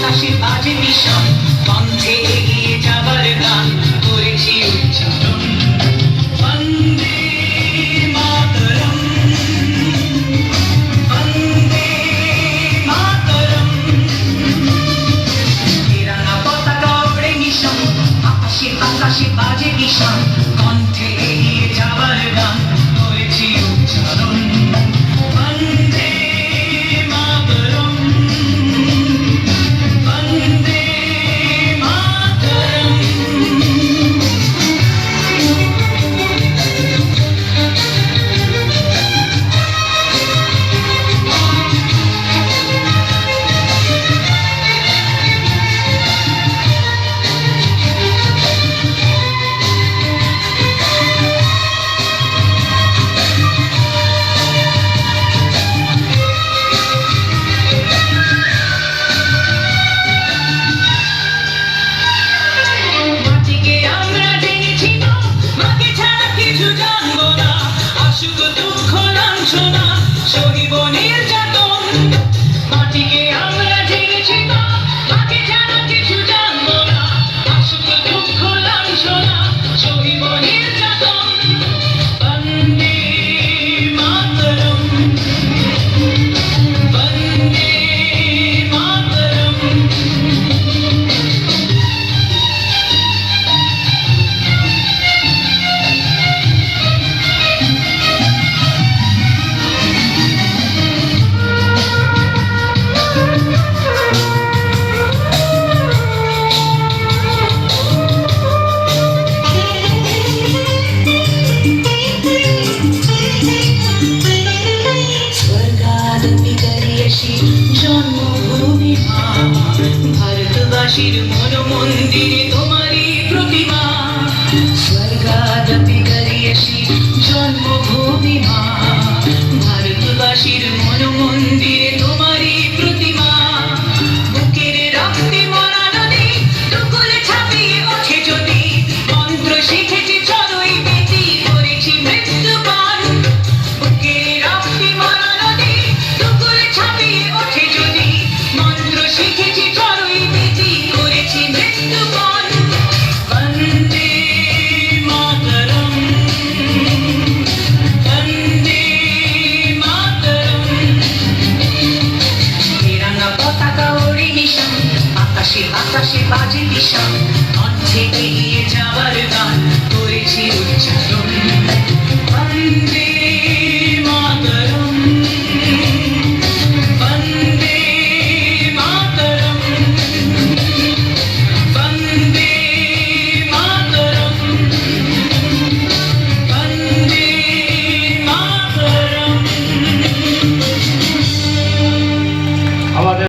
বাতাসে বাজে ভীষণ, কণ্ঠে এগিয়ে যাবার গান করেছি উচ্চারণ। বন্দে মাতরম, বন্দে মাতরম। তিরঙ্গা পতাকা ওড়ে মিশন, আকাশে বাতাসে বাজে ভীষণ, কণ্ঠে এগিয়ে যাবার গান করেছি উচ্চারণ। বন্দে মাতরম, বন্দে মাতরম। মাটিকে আমরা জেনেছি না, মাকে ছাড়া কিছু জানবো না, আসুক দুঃখ লাঞ্ছনা, সহিব নির্যাতন। মাটিকে আমরা জেনেছি না, মাকে ছাড়া কিছু জানবো না, আসুক দুঃখ লাঞ্ছনা, সহিব নির্যাতন। বন্দে মাতরম, বন্দে মাতরম। স্বর্গাদপি গরীয়সী জন্মভূমি মা, ভারতবাসীর মন মন্দিরে তোমারই প্রতিমা। স্বর্গাদপি গরীয়সী জন্মভূমি মা, ভারতবাসীর মন মন্দিরে তোমারই প্রতিমা। বুকের রক্তে মরা নদী, দুকুলে ছাপিয়ে ওঠে যদি, মন্ত্র শিখেছি চড়ুই বেদি, করেছি মৃত্যুপান। বুকের রক্তে মরা নদী, দুকুলে ছাপিয়ে ওঠে যদি, মন্ত্র শিখেছি চড়ুই বেদি, করেছি মৃত্যুপান। বন্দে মাতরম, বন্দে মাতরম। তিরঙ্গা পতাকা ওড়ে মিশন, আকাশে বাতাসে বাজে ভীষণ, কণ্ঠে এগিয়ে যাবার গান করেছি উচ্চারণ।